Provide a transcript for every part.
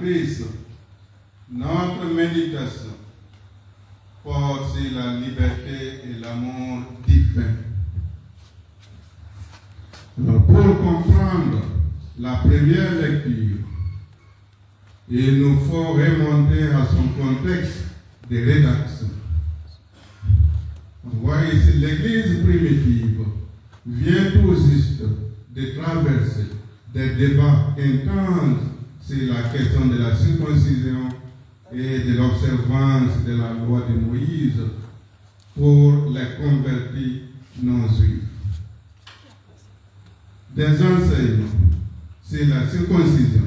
Christ, notre méditation porte sur la liberté et l'amour divin. Alors, pour comprendre la première lecture, il nous faut remonter à son contexte de rédaction. On voit ici l'Église primitive vient tout juste de traverser des débats intenses sur la question de la circoncision et de l'observance de la loi de Moïse pour les convertis non juifs. Des enseignements sur la circoncision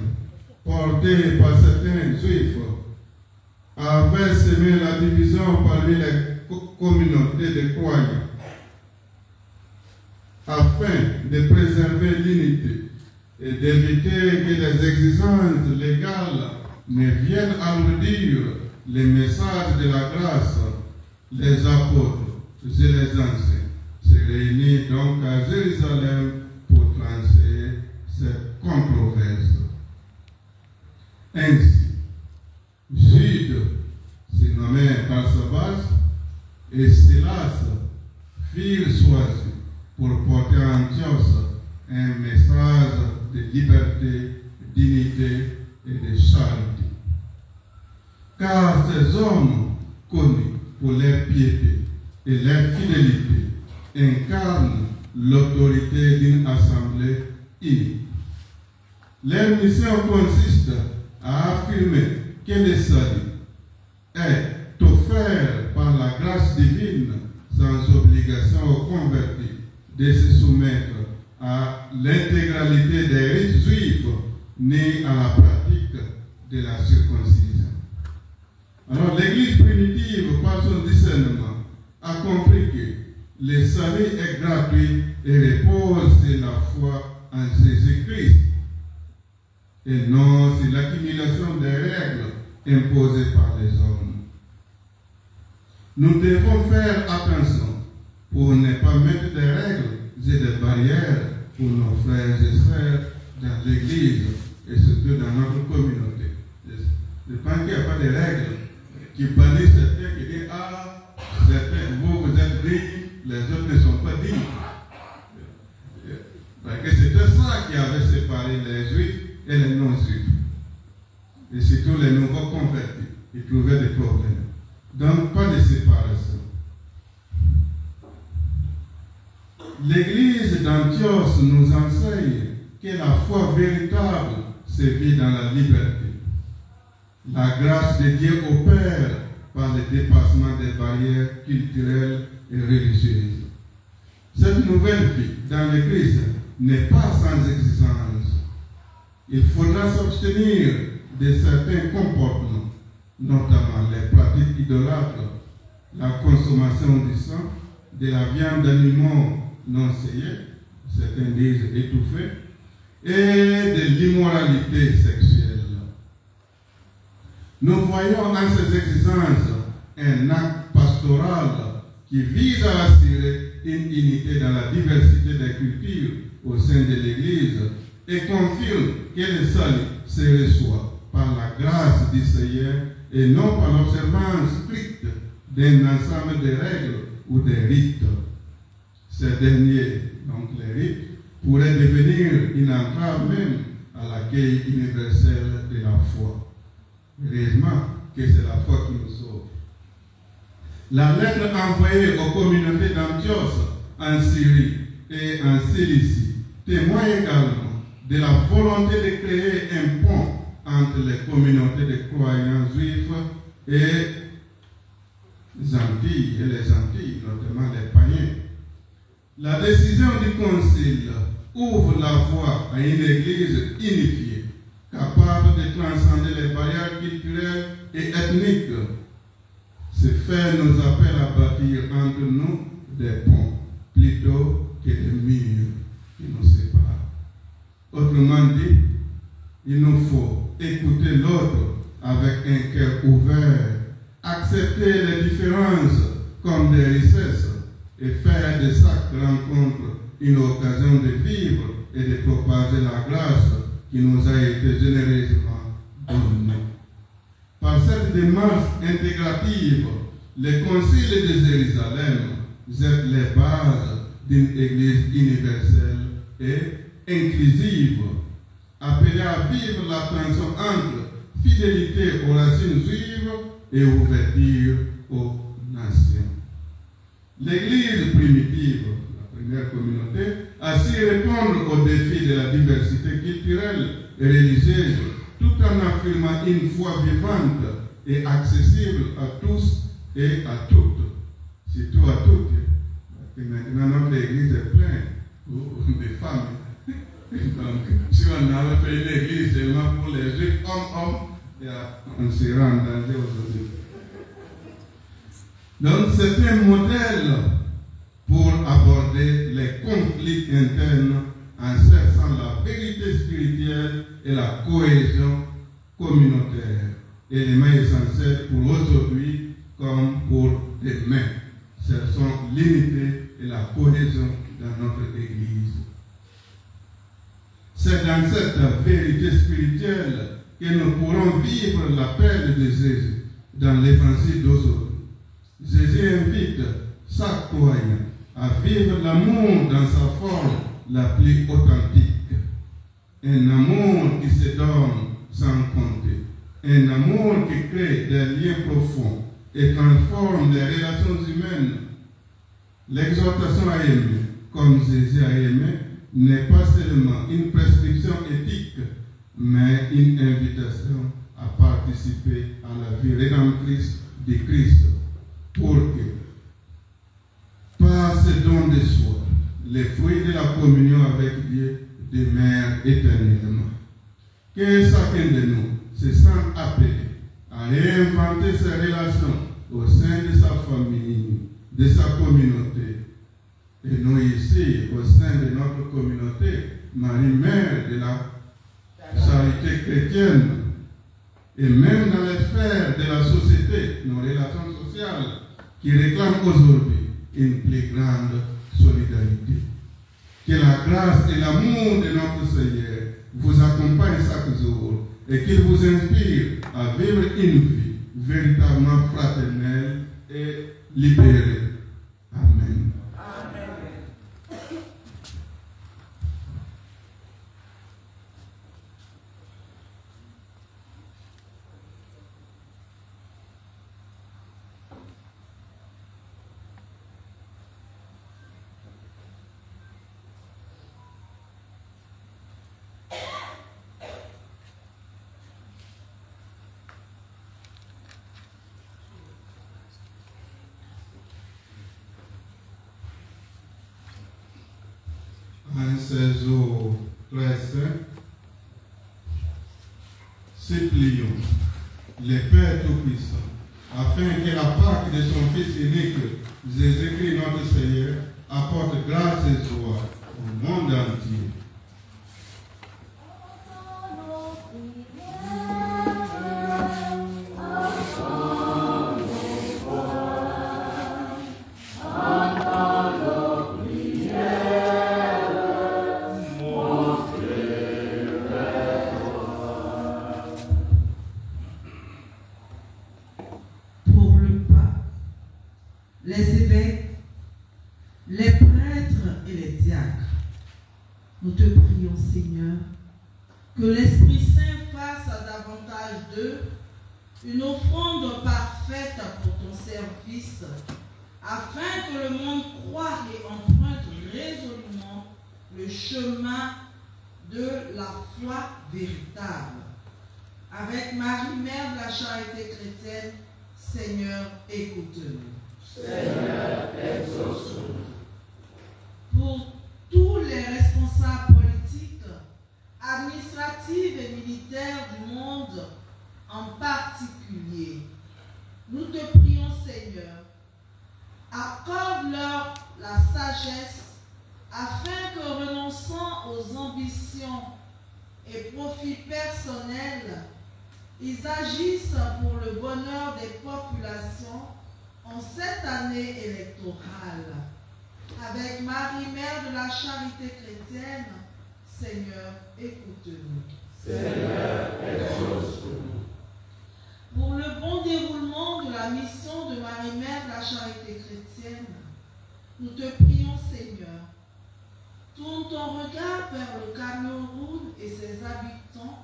portés par certains juifs avaient semé la division parmi les communautés de croyants afin de préserver l'unité et d'éviter que les exigences légales ne viennent alourdir les messages de la grâce. Les apôtres et les anciens se réunissent donc à Jérusalem pour trancher cette controverse. Ainsi, Jude se nommé Barsabas et Silas furent choisis pour porter à Antioche un message de liberté, d'unité et de charité. Car ces hommes connus pour leur piété et leur fidélité incarnent l'autorité d'une assemblée unie. Leur mission consiste à affirmer que le salut est offert par la grâce divine sans obligation aux convertis de se soumettre à l'intégralité des rites juifs ni à la pratique de la circoncision. Alors l'Église primitive, par son discernement, a compris que le salut est gratuit et repose sur la foi en Jésus-Christ et non sur l'accumulation des règles imposées par les hommes. Nous devons faire attention pour ne pas mettre des règles et des barrières pour nos frères et sœurs dans l'Église et surtout dans notre communauté. Je pense qu'il n'y a pas de règles qui bannissent certains qui disent « Ah, certains, vous êtes dignes, les autres ne sont pas dignes. » Parce que c'était ça qui avait séparé les juifs et les non-juifs. Et surtout les nouveaux convertis. Ils trouvaient des problèmes. Donc, pas de séparation. L'Église d'Antioche nous enseigne que la foi véritable se vit dans la liberté. La grâce de Dieu opère par le dépassement des barrières culturelles et religieuses. Cette nouvelle vie dans l'Église n'est pas sans exigence. Il faudra s'abstenir de certains comportements, notamment les pratiques idolâtres, la consommation du sang, de la viande d'animaux non saignés, certains disent étouffés, et de l'immoralité sexuelle. Nous voyons dans ces exigences un acte pastoral qui vise à assurer une unité dans la diversité des cultures au sein de l'Église et confirme que le salut se reçoit par la grâce du Seigneur et non par l'observance stricte d'un ensemble de règles ou de rites. Ces derniers, donc les rites, pourraient devenir une entrave même à l'accueil universel de la foi. Heureusement que c'est la foi qui nous sauve. La lettre envoyée aux communautés d'Antioche en Syrie et en Cilicie témoigne également de la volonté de créer un pont entre les communautés de croyants juifs et les Antilles, notamment les païens. La décision du Concile ouvre la voie à une Église unifiée, capable de transcender les barrières culturelles et ethniques. Ce fait nous appelle à bâtir entre nous des ponts, plutôt que des murs qui nous séparent. Autrement dit, il nous faut écouter l'autre avec un cœur ouvert, accepter les différences comme des richesses et faire de chaque rencontre une occasion de vivre et de propager la grâce qui nous a été généreusement donné. Par cette démarche intégrative, le Concile de Jérusalem jette les bases d'une Église universelle et inclusive, appelée à vivre la tension entre fidélité aux racines juives et ouverture aux nations. L'Église primitive, la première communauté, a su répondre aux défis de la diversité culturelle et religieuse, tout en affirmant une foi vivante et accessible à tous et à toutes, surtout à toutes. Et maintenant, notre Église est pleine de femmes. Donc, si on avait fait une Église seulement pour les juifs, hommes, on serait en danger aujourd'hui. Donc, c'est un modèle pour aborder les conflits internes en cherchant la vérité spirituelle et la cohésion communautaire, éléments essentiels pour aujourd'hui comme pour demain. Cherchons l'unité et la cohésion dans notre Église. C'est dans cette vérité spirituelle que nous pourrons vivre l'appel de Jésus dans l'évangile d'aujourd'hui. Jésus invite chaque croyant à vivre l'amour dans sa forme la plus authentique. Un amour qui se donne sans compter. Un amour qui crée des liens profonds et transforme les relations humaines. L'exhortation à aimer, comme Jésus a aimé, n'est pas seulement une prescription éthique, mais une invitation à participer à la vie rédemptrice de Christ, pour que, par ce don de soi, les fruits de la communion avec Dieu demeurent éternellement. Que chacun de nous se sente appelé à réinventer ses relations au sein de sa famille, de sa communauté. Et nous ici, au sein de notre communauté, Marie-Mère de la charité chrétienne, et même dans les sphères de la société, nos relations sociales, qui réclament aujourd'hui une plus grande solidarité. Que la grâce et l'amour de notre Seigneur vous accompagnent chaque jour et qu'il vous inspire à vivre une vie véritablement fraternelle et libérée. Amen. En ces jours très saints, supplions le Père Tout-Puissant, afin que la Pâque de son Fils unique, Jésus-Christ notre Seigneur, apporte grâce et joie au monde entier. Les évêques, les prêtres et les diacres, nous te prions, Seigneur, que l'Esprit Saint fasse davantage d'eux une offrande parfaite pour ton service, afin que le monde croie et emprunte résolument le chemin de la foi véritable. Avec Marie, Mère de la charité chrétienne, Seigneur, écoute-nous. Seigneur, exauce-nous. Pour tous les responsables politiques, administratifs et militaires du monde en particulier, nous te prions, Seigneur, accorde-leur la sagesse afin que, renonçant aux ambitions et profits personnels, ils agissent pour le bonheur des populations en cette année électorale. Avec Marie, Mère de la charité chrétienne, Seigneur, écoute-nous. Seigneur, exauce-nous. Pour le bon déroulement de la mission de Marie-Mère de la Charité chrétienne, nous te prions, Seigneur. Tourne ton regard vers le Cameroun et ses habitants,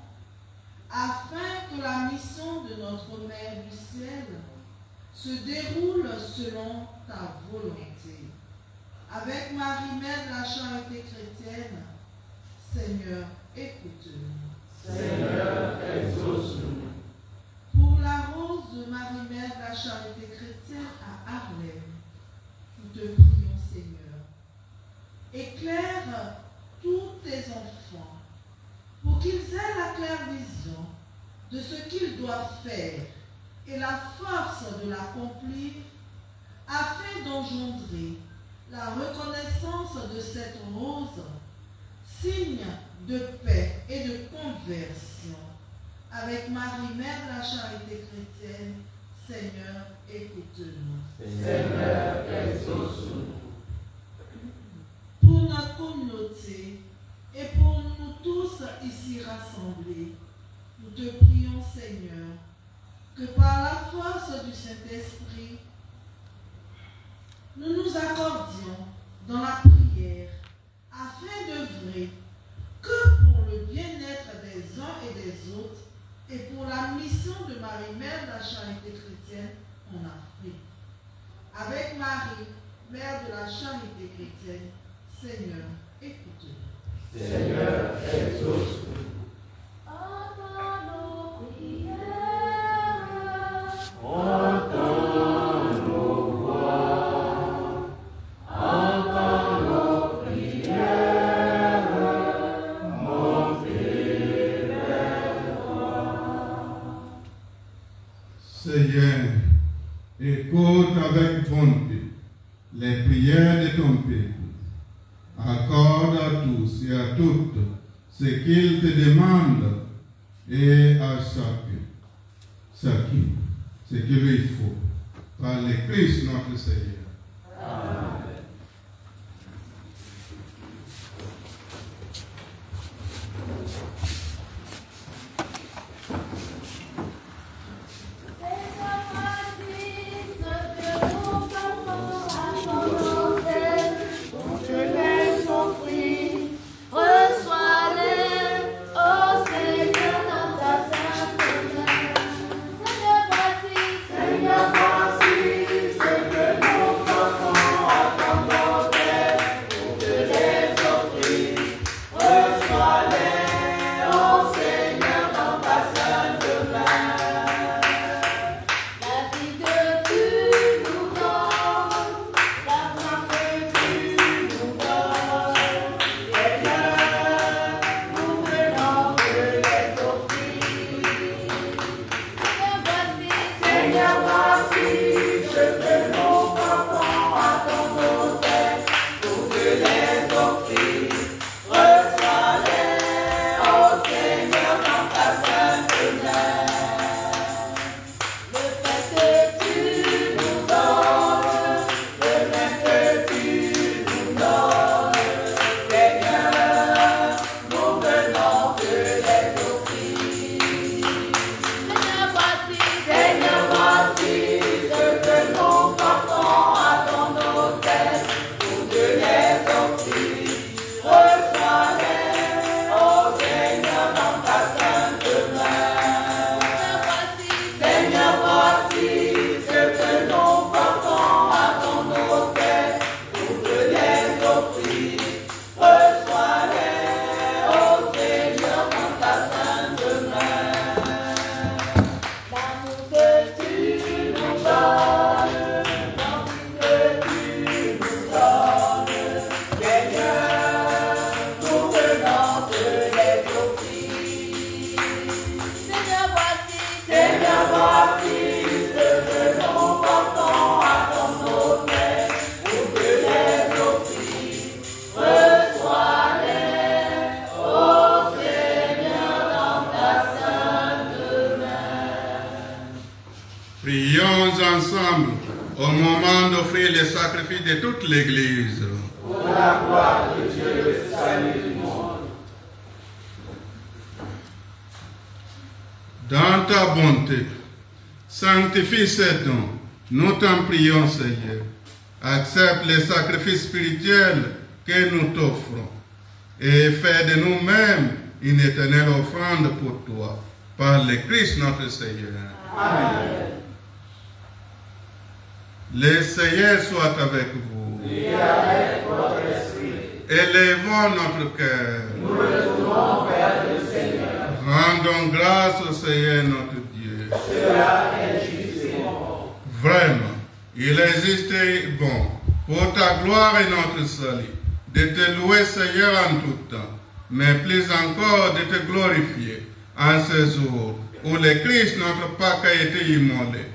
afin que la mission de notre Mère du ciel se déroule selon ta volonté. Avec Marie-Mère de la Charité chrétienne, Seigneur, écoute-nous. Seigneur, exauce-nous. Pour la rose de Marie-Mère de la Charité chrétienne à Harlem, nous te prions, Seigneur. Éclaire tous tes enfants pour qu'ils aient la claire vision de ce qu'ils doivent faire et la force de l'accomplir afin d'engendrer la reconnaissance de cette rose, signe de paix et de conversion. Avec Marie-Mère de la Charité chrétienne, Seigneur, écoute-nous. Seigneur, exauce-nous. Pour notre communauté et pour nous tous ici rassemblés, nous te prions, Seigneur, que par la force du Saint-Esprit, nous nous accordions dans la prière afin d'œuvrer que pour le bien-être des uns et des autres et pour la mission de Marie-Mère de la Charité chrétienne en Afrique. Avec Marie, Mère de la Charité chrétienne, Seigneur, écoute-nous. Seigneur, exauce-nous. Seigneur, écoute avec bonté les prières de ton peuple. Accorde à tous et à toutes ce qu'ils te demandent et à chacun ce qu'il lui faut. Par le Christ notre Seigneur. Amen. Prions ensemble au moment d'offrir les sacrifices de toute l'Église. Pour la gloire de Dieu, le salut du monde. ta bonté, sanctifie ces dons. Nous t'en prions, Seigneur. Accepte les sacrifices spirituels que nous t'offrons et fais de nous-mêmes une éternelle offrande pour toi, par le Christ notre Seigneur. Amen. Le Seigneur soit avec vous. Et avec votre esprit. Élevons notre cœur. Nous le tournons vers le Seigneur. Rendons grâce au Seigneur notre Dieu. Cela est juste et bon. Vraiment, il existe bon pour ta gloire et notre salut, de te louer, Seigneur, en tout temps, mais plus encore de te glorifier en ce jour où le Christ, notre Pâque, a été immolé.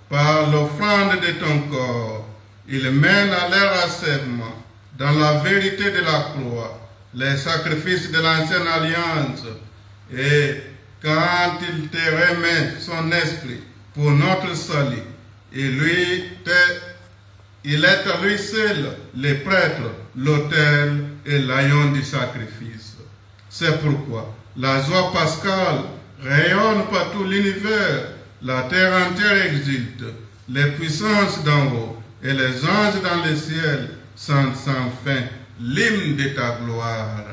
Par l'offrande de ton corps, il mène à leur achèvement, dans la vérité de la croix, les sacrifices de l'ancienne alliance. Et quand il te remet son esprit pour notre salut, il est à lui seul le prêtre, l'autel et l'agneau du sacrifice. C'est pourquoi la joie pascale rayonne par tout l'univers, la terre entière exulte, les puissances d'en haut et les anges dans le ciel sentent sans fin l'hymne de ta gloire.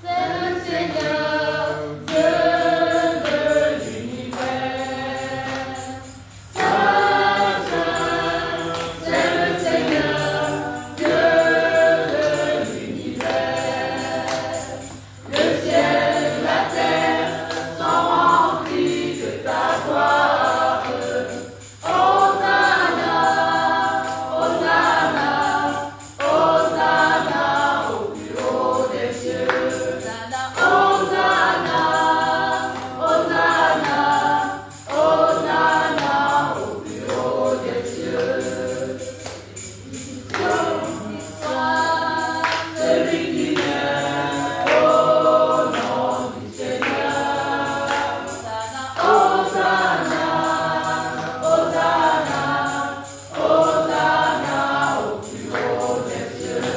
C'est le Seigneur, Dieu de l'univers. C'est le Seigneur, Dieu de l'univers. Le ciel et la terre sont remplis de ta gloire. Hosanna, Hosanna, Hosanna au plus haut des cieux. Hosanna, Hosanna, Hosanna au plus haut des cieux. Béni soit celui qui vient au nom du Seigneur. Hosanna, Hosanna, Hosanna au plus haut des cieux.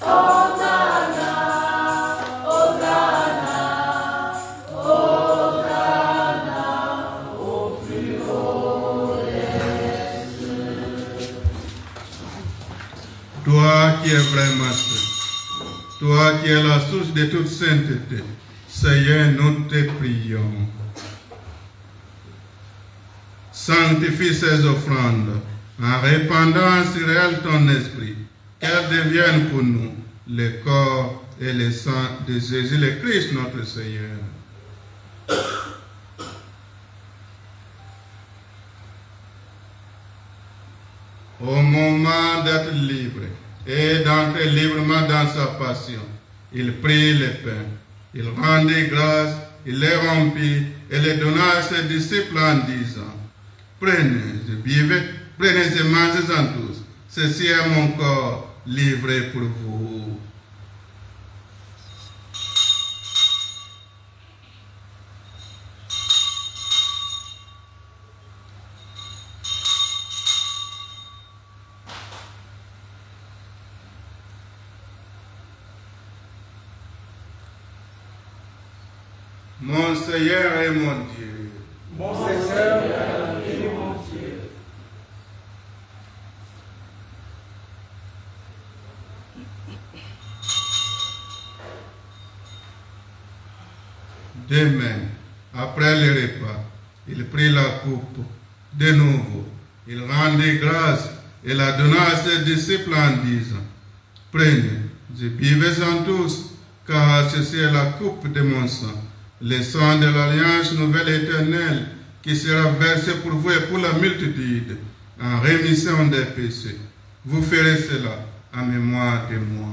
Hosanna, Hosanna, Hosanna au plus haut des cieux. Toi qui es vraiment saint, toi qui es la source de toute sainteté, Seigneur, nous te prions. Sanctifie ces offrandes en répandant sur elles ton esprit, qu'elles deviennent pour nous le corps et le sang de Jésus le Christ notre Seigneur. Au moment d'être libre et d'entrer librement dans sa passion, il prit le pain, il rendit grâce, il les rompit et les donna à ses disciples en disant: Prenez et buvez, prenez et mangez-en tous, ceci est mon corps livré pour vous. Mon Seigneur et mon Dieu, Mon Seigneur et mon Dieu. de même, après le repas, il prit la coupe de nouveau, il rendit grâce et la donna à ses disciples en disant: Prenez et buvez-en tous, car ceci est la coupe de mon sang, le sang de l'alliance nouvelle et éternelle, qui sera versé pour vous et pour la multitude, en rémission des péchés. Vous ferez cela en mémoire de moi.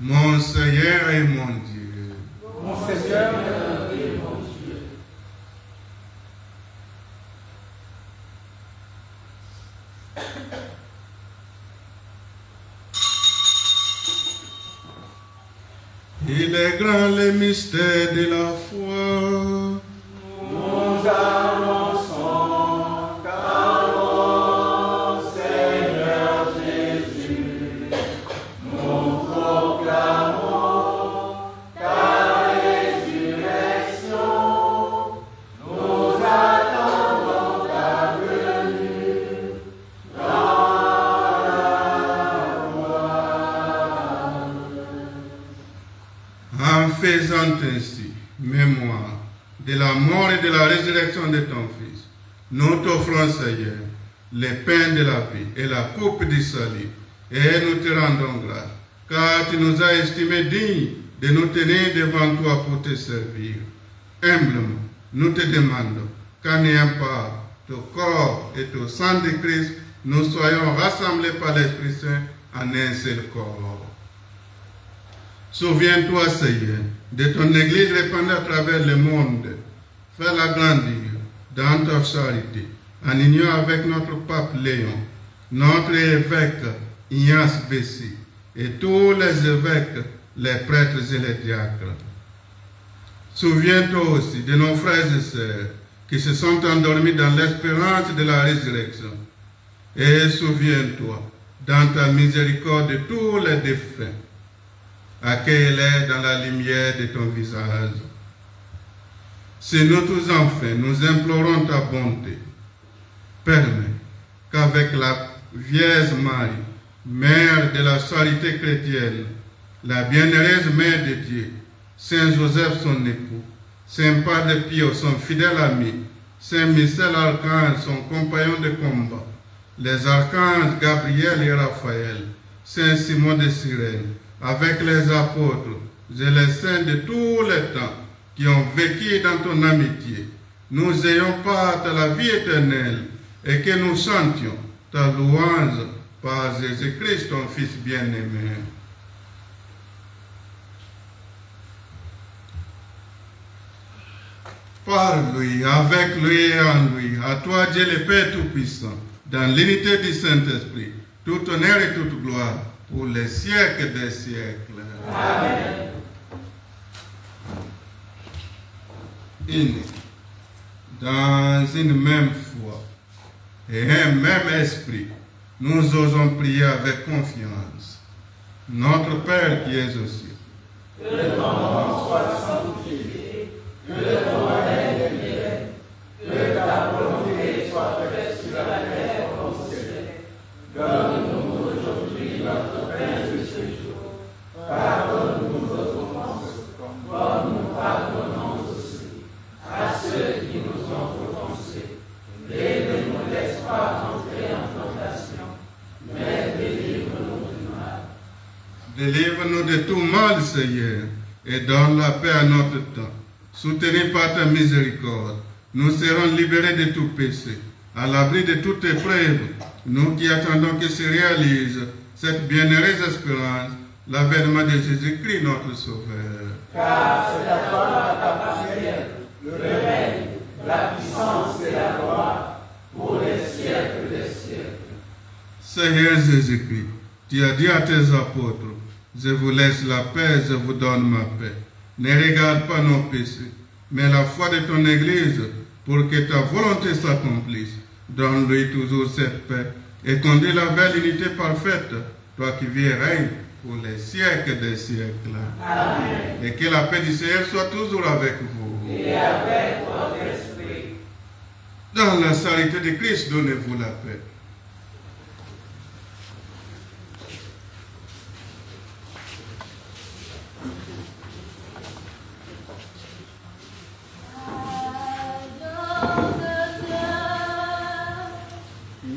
Mon Seigneur et mon Dieu, Mon Seigneur et mon Dieu. Il est grand le mystère de la foi. Nous annonçons ta mort, Seigneur Jésus. Nous proclamons ta résurrection. Nous attendons ta venue dans la gloire. En faisant ainsi mémoire de la mort et de la résurrection de ton Fils, nous t'offrons, Seigneur, les pains de la vie et la coupe du salut, et nous te rendons grâce, car tu nous as estimés dignes de nous tenir devant toi pour te servir. Humblement, nous te demandons qu'en ayant part au corps et au sang de Christ, nous soyons rassemblés par l'Esprit Saint en un seul corps. Souviens-toi, Seigneur, de ton Église répandue à travers le monde. Fais-la grandir dans ta charité, en union avec notre pape Léon, notre évêque Ignace Bessi, et tous les évêques, les prêtres et les diacres. Souviens-toi aussi de nos frères et sœurs qui se sont endormis dans l'espérance de la résurrection. Et souviens-toi, dans ta miséricorde, de tous les défunts. Accueille-les dans la lumière de ton visage. Si nous tous enfin, nous implorons ta bonté, permets qu'avec la Vierge Marie, Mère de la charité chrétienne, la bienheureuse Mère de Dieu, Saint Joseph son époux, Saint Padre Pio son fidèle ami, Saint Michel Archange son compagnon de combat, les archanges Gabriel et Raphaël, Saint Simon de Cyrène, avec les apôtres et les saints de tous les temps qui ont vécu dans ton amitié, nous ayons part à la vie éternelle et que nous chantions ta louange par Jésus-Christ, ton Fils bien-aimé. Par lui, avec lui et en lui, à toi Dieu le Père Tout-Puissant, dans l'unité du Saint-Esprit, tout honneur et toute gloire, pour les siècles des siècles. Amen. Unis dans une même foi et un même esprit, nous osons prier avec confiance. Notre Père qui es aux cieux, Que ton nom soit sanctifié, que ton règne vienne, que ta volonté soit faite sur la terre comme au ciel. Donne-nous aujourd'hui notre pain de ce jour. Pardonne-nous nos offenses, comme nous pardonnons aussi à ceux qui nous ont offensés. Et ne nous laisse pas entrer en tentation, mais délivre-nous du mal. délivre-nous de tout mal, Seigneur, et donne la paix à notre temps. Soutenus par ta miséricorde, nous serons libérés de tout péché, à l'abri de toute épreuve, nous qui attendons que se réalise cette bienheureuse espérance, l'avènement de Jésus-Christ, notre Sauveur. Car c'est à toi qu'appartiennent le règne, la puissance et la gloire pour les siècles des siècles. Seigneur Jésus-Christ, tu as dit à tes apôtres, je vous laisse la paix, je vous donne ma paix. Ne regarde pas nos péchés, mais la foi de ton Église, pour que ta volonté s'accomplisse. Donne-lui toujours cette paix et conduis-la vers l'unité parfaite, toi qui vis et règnes pour les siècles des siècles. Amen. Et que la paix du Seigneur soit toujours avec vous. Et avec votre esprit. Dans la charité de Christ, donnez-vous la paix.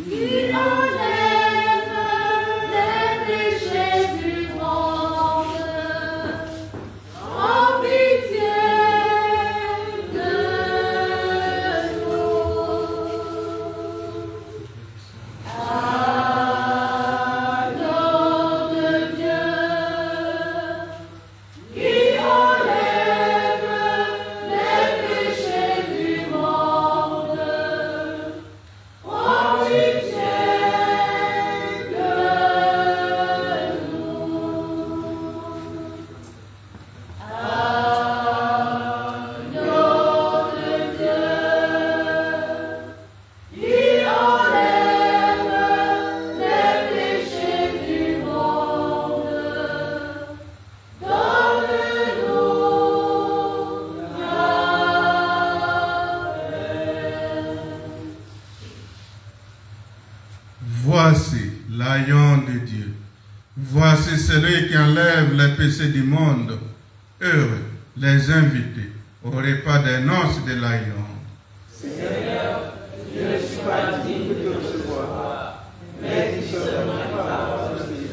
Qui enlève les péchés du monde, en pitié de nous. Agneau de Dieu, qui enlève les péchés du monde, en pitié voici l'agneau de Dieu. Voici celui qui enlève les péchés du monde. Heureux les invités au repas des noces de l'agneau. Seigneur, je ne suis pas digne de te recevoir, mais dis seulement une parole de Dieu.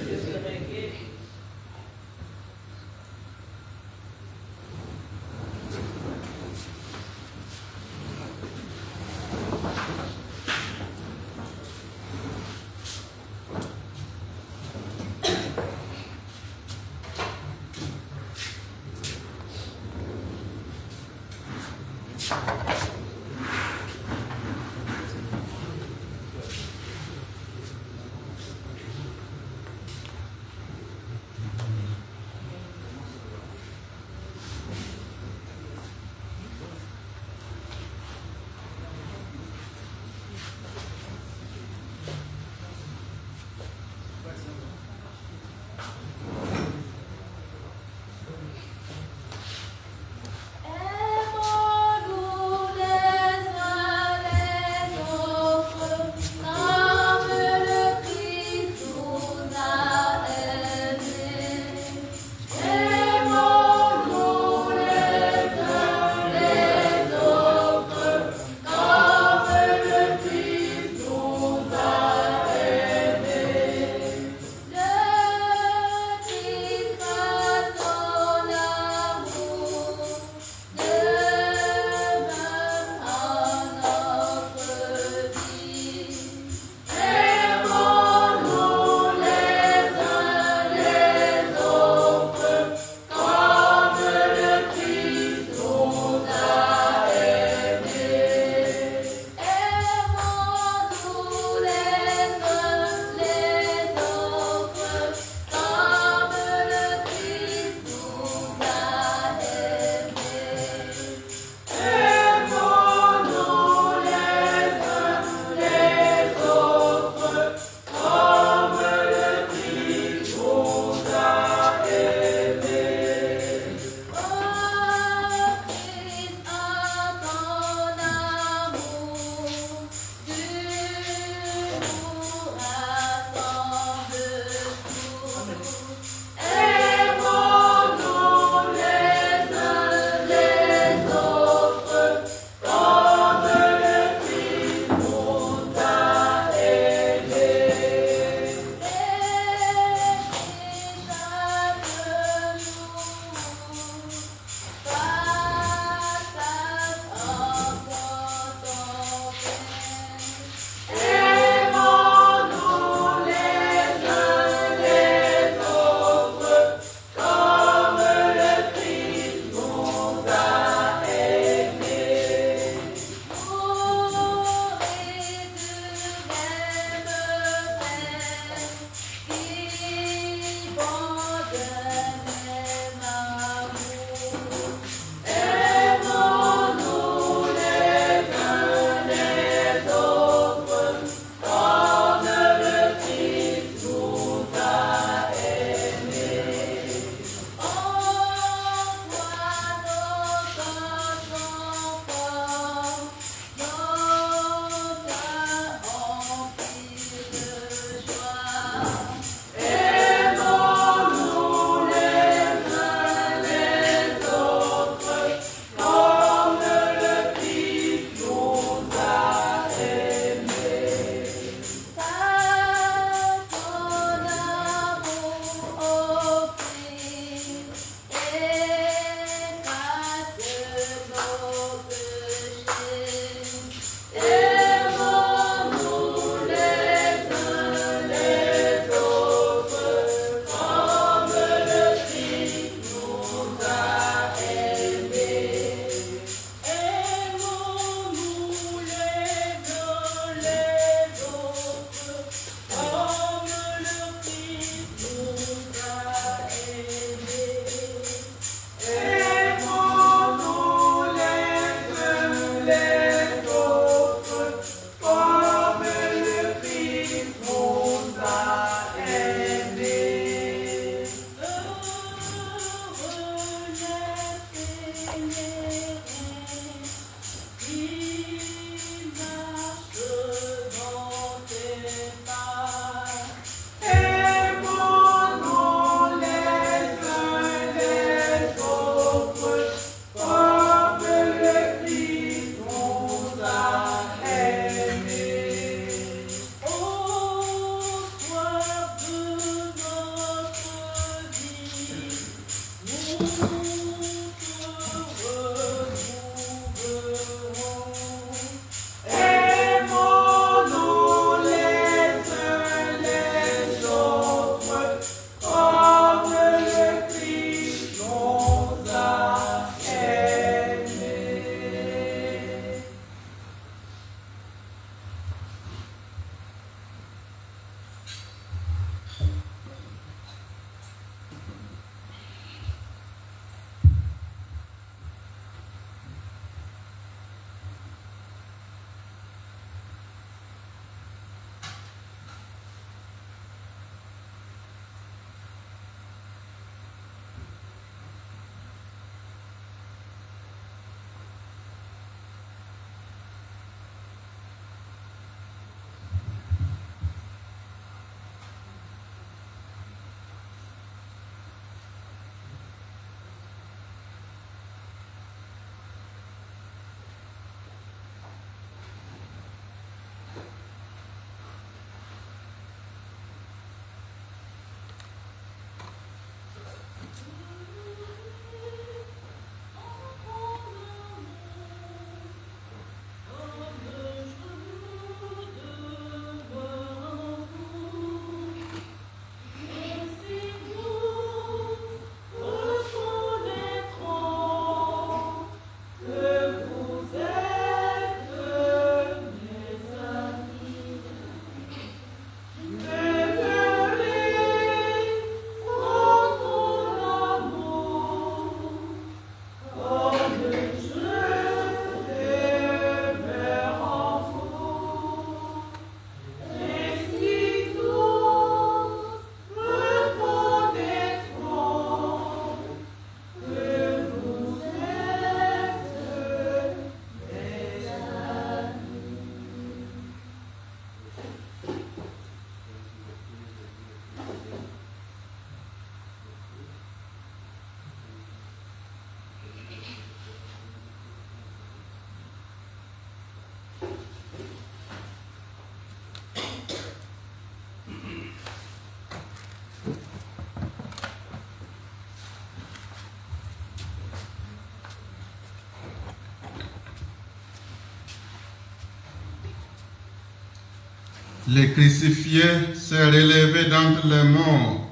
le crucifié s'est relevé d'entre les morts.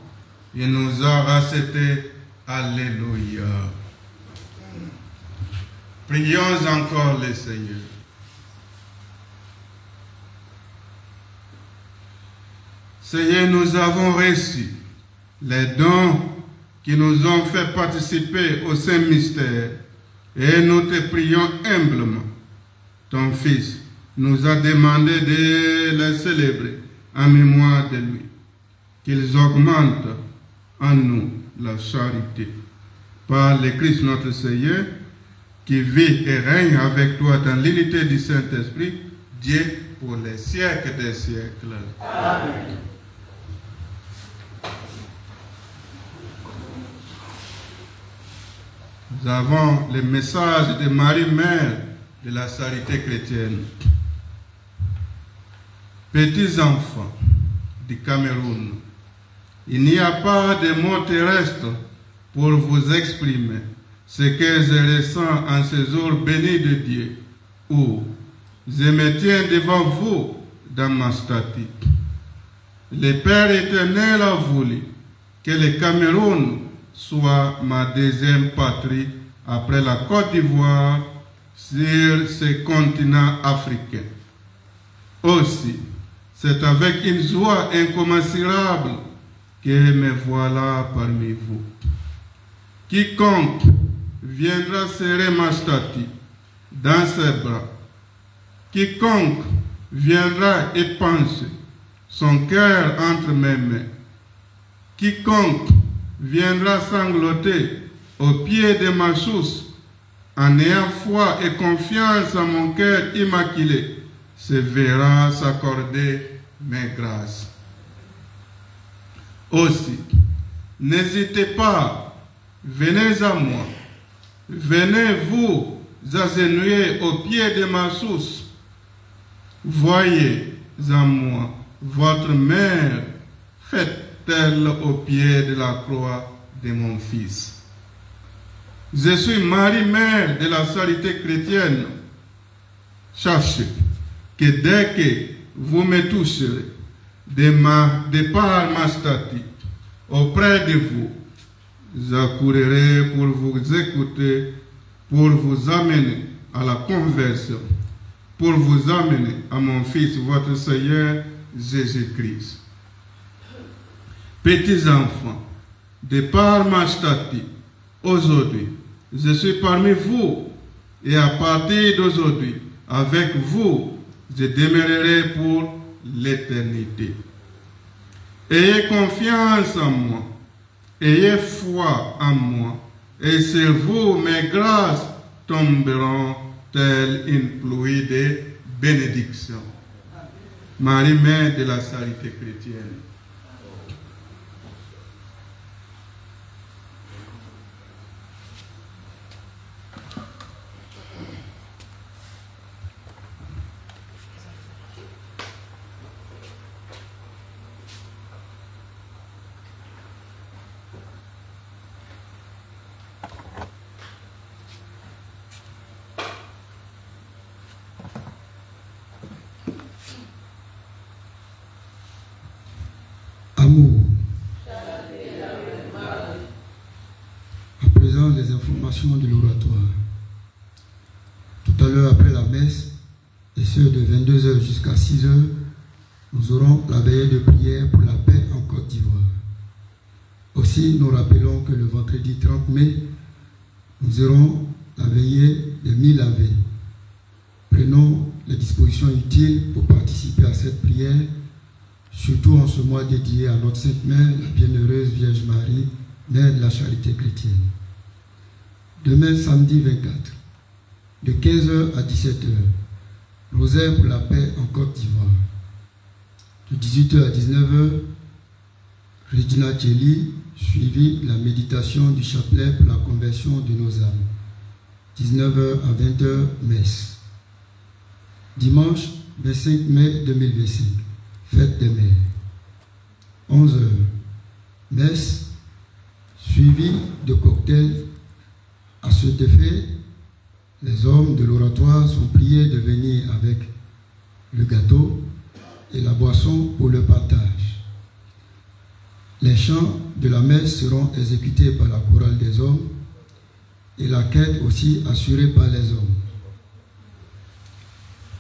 Il nous a rachetés. Alléluia. Prions encore le Seigneur. Seigneur, nous avons reçu les dons qui nous ont fait participer au Saint Mystère et nous te prions humblement. Ton Fils nous a demandé de les célébrer en mémoire de lui, qu'ils augmentent en nous la charité. Par le Christ notre Seigneur, qui vit et règne avec toi dans l'unité du Saint-Esprit, Dieu pour les siècles des siècles. Amen. Nous avons le message de Marie, mère de la charité chrétienne. Petits enfants du Cameroun, il n'y a pas de mots terrestres pour vous exprimer ce que je ressens en ce jour béni de Dieu, où je me tiens devant vous dans ma statue. Le Père éternel a voulu que le Cameroun soit ma deuxième patrie après la Côte d'Ivoire sur ce continent africain. Aussi, c'est avec une joie incommensurable que me voilà parmi vous. Quiconque viendra serrer ma statue dans ses bras, quiconque viendra épancher son cœur entre mes mains, quiconque viendra sangloter au pied de ma source en ayant foi et confiance en mon cœur immaculé, se verra s'accorder mes grâces. Aussi, n'hésitez pas, venez à moi, venez vous agenouiller au pied de ma source. Voyez en moi votre mère, faites-elle au pied de la croix de mon Fils. Je suis Marie, mère de la charité chrétienne. Sachez que dès que vous me toucherez de par ma statue auprès de vous, j'accourrai pour vous écouter, pour vous amener à la conversion, pour vous amener à mon Fils, votre Seigneur Jésus-Christ. Petits enfants, de par ma statue, aujourd'hui, je suis parmi vous, et à partir d'aujourd'hui, avec vous, je demeurerai pour l'éternité. Ayez confiance en moi, ayez foi en moi, et sur vous mes grâces tomberont telle une pluie de bénédictions. Marie, mère de la charité chrétienne. Les informations de l'oratoire. Tout à l'heure, après la messe, et ce de 22h jusqu'à 6h, nous aurons la veillée de prière pour la paix en Côte d'Ivoire. Aussi, nous rappelons que le vendredi 30 mai, nous aurons la veillée des 1000 Ave. Prenons les dispositions utiles pour participer à cette prière, surtout en ce mois dédié à notre Sainte Mère, la Bienheureuse Vierge Marie, Mère de la Charité chrétienne. Demain, samedi 24, de 15h à 17h, rosaire pour la paix en Côte d'Ivoire. De 18h à 19h, Regina Kelly, suivi de la méditation du chapelet pour la conversion de nos âmes. 19h à 20h, messe. Dimanche 25 mai 2025, fête des mères. 11h, messe, suivi de cocktails. À cet effet, les hommes de l'oratoire sont priés de venir avec le gâteau et la boisson pour le partage. Les chants de la messe seront exécutés par la chorale des hommes et la quête aussi assurée par les hommes.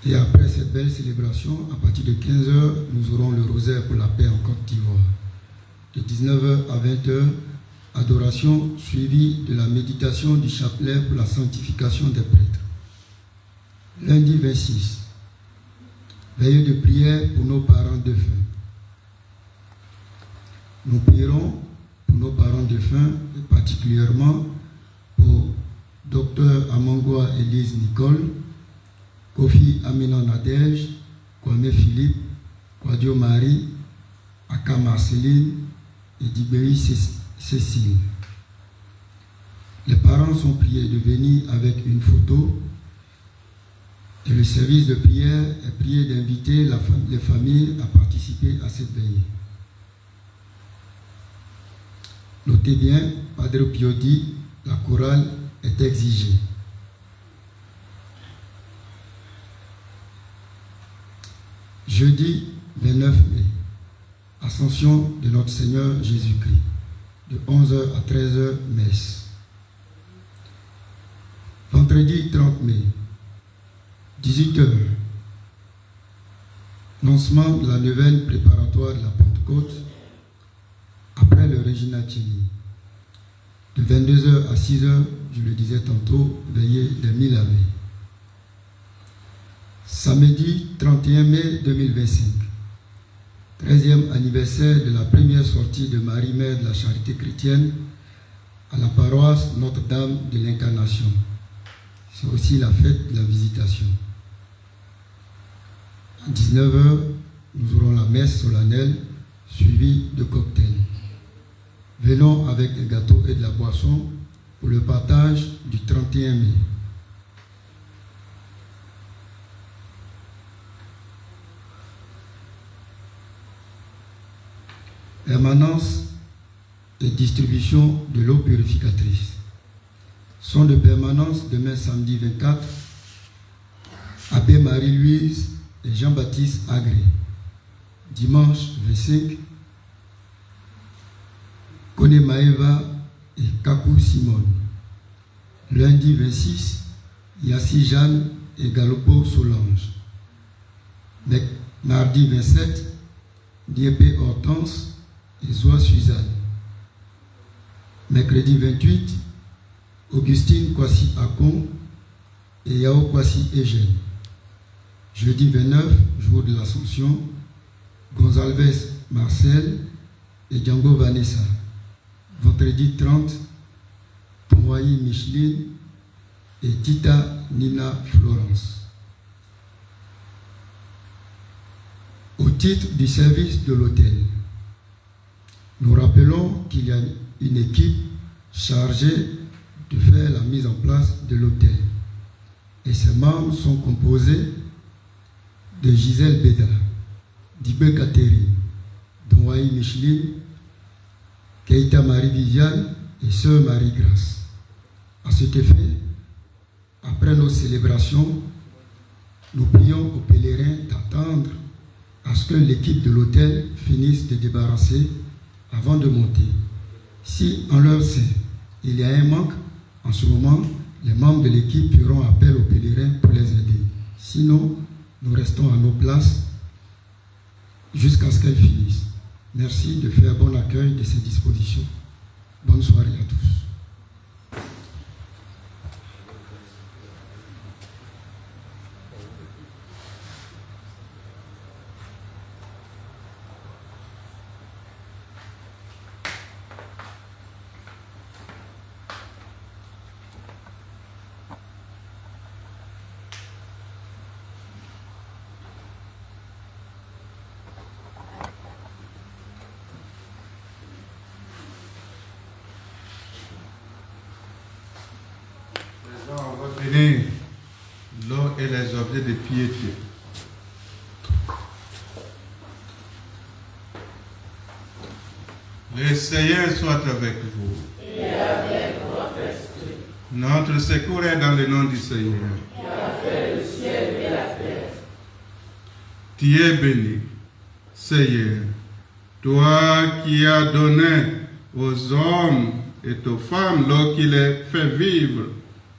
Et après cette belle célébration, à partir de 15h, nous aurons le rosaire pour la paix en Côte d'Ivoire. De 19h à 20h, adoration suivie de la méditation du chapelet pour la sanctification des prêtres. Lundi 26, veillée de prière pour nos parents défunts. Nous prierons pour nos parents défunts, et particulièrement pour Dr Amangwa Elise Nicole, Kofi Amina Nadège, Kwame Philippe, Kwadio Marie, Aka Marceline et Dibéry Cécile. Les parents sont priés de venir avec une photo et le service de prière est prié d'inviter les familles à participer à cette veillée. Notez bien, Padre Pio dit, la chorale est exigée. Jeudi 29 mai, Ascension de notre Seigneur Jésus-Christ, de 11h à 13h, messe. Vendredi 30 mai, 18h, lancement de la neuvaine préparatoire de la Pentecôte, après le Regina Coeli. De 22h à 6h, je le disais tantôt, veillée des 1000 Ave. Samedi 31 mai 2025, 13e anniversaire de la première sortie de Marie-Mère de la Charité chrétienne à la paroisse Notre-Dame de l'Incarnation. C'est aussi la fête de la Visitation. À 19h, nous aurons la messe solennelle suivie de cocktails. Venons avec des gâteaux et de la boisson pour le partage du 31 mai. Permanence et distribution de l'eau purificatrice. Sont de permanence demain samedi 24, Abbé Marie-Louise et Jean-Baptiste Agré. Dimanche 25, Kone Maeva et Kakou Simone. Lundi 26, Yassi Jeanne et Galopo Solange. Mardi 27, Diépé Hortense et Zoa Suzanne. Mercredi 28, Augustine Kwasi Akon et Yao Kwasi Eugène. Jeudi 29, jour de l'Ascension, Gonzalves Marcel et Django Vanessa. Vendredi 30, Tonwayi Micheline et Tita Nina Florence. Au titre du service de l'hôtel, nous rappelons qu'il y a une équipe chargée de faire la mise en place de l'hôtel. Et ses membres sont composés de Gisèle Béda, Dibé Catherine, Donwaï Micheline, Keita Marie-Viviane et Sœur Marie-Grâce. À cet effet, après nos célébrations, nous prions aux pèlerins d'attendre à ce que l'équipe de l'hôtel finisse de débarrasser avant de monter. Si en leur sein il y a un manque, en ce moment, les membres de l'équipe feront appel aux pèlerins pour les aider. Sinon, nous restons à nos places jusqu'à ce qu'elles finissent. Merci de faire bon accueil de ces dispositions. Bonne soirée à tous. L'eau et les objets de piété. Le Seigneur soit avec vous. Et avec votre esprit. Notre secours est dans le nom du Seigneur. Qui a fait le ciel et la terre. Tu es béni Seigneur, toi qui as donné aux hommes et aux femmes l'eau qui les fait vivre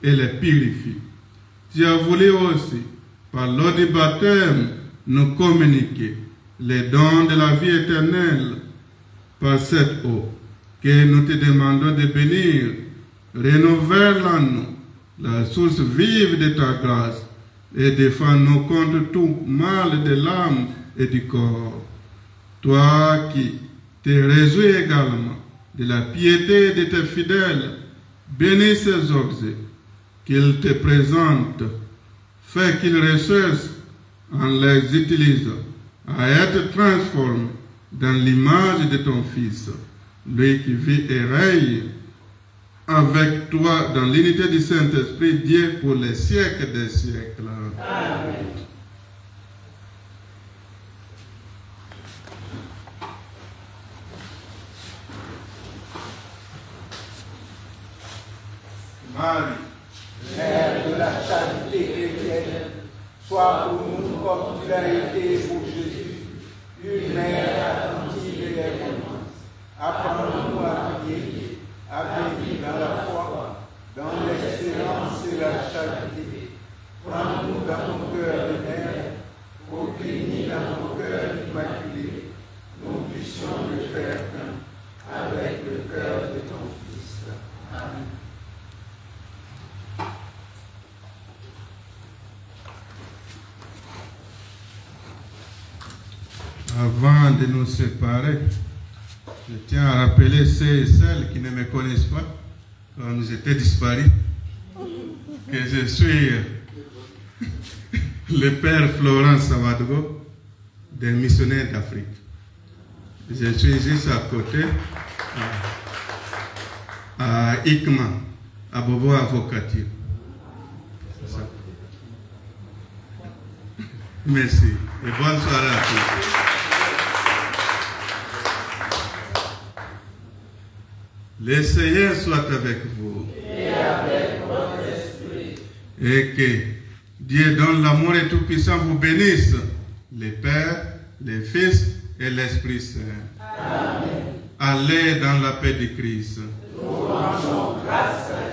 et les purifie, tu as voulu aussi, par l'eau du baptême, nous communiquer les dons de la vie éternelle. Par cette eau que nous te demandons de bénir, renouvelle en nous la source vive de ta grâce et défends-nous contre tout mal de l'âme et du corps. Toi qui te réjouis également de la piété de tes fidèles, bénis ces objets qu'ils te présentent, fais qu'ils recherchent en les utilisant à être transformés dans l'image de ton Fils, lui qui vit et règne avec toi dans l'unité du Saint-Esprit, Dieu pour les siècles des siècles. Amen. Marie, Mère de la charité chrétienne, sois pour nous comme tu l'as été pour Jésus, une mère attentive et aimante. Apprends-nous à prier, à vivre dans la foi, dans l'excellence et la charité. Prends-nous dans ton cœur de mère, pour qu'unis dans ton cœur immaculé, nous puissions le faire un avec le cœur de ton Fils. Amen. avant de nous séparer, je tiens à rappeler ceux et celles qui ne me connaissent pas, quand j'étais disparu, que je suis le père Florent Savadgo, des missionnaires d'Afrique. Je suis juste à côté, à Ikma, à Bobo Avocature. C'est ça. Merci et bonne soirée à tous. Le Seigneur soit avec vous. Et avec votre esprit. Et que Dieu donne l'amour et Tout-Puissant vous bénisse, le Père, le Fils et l'Esprit Saint. Amen. Allez dans la paix de Christ. Nous rendons grâce à Dieu.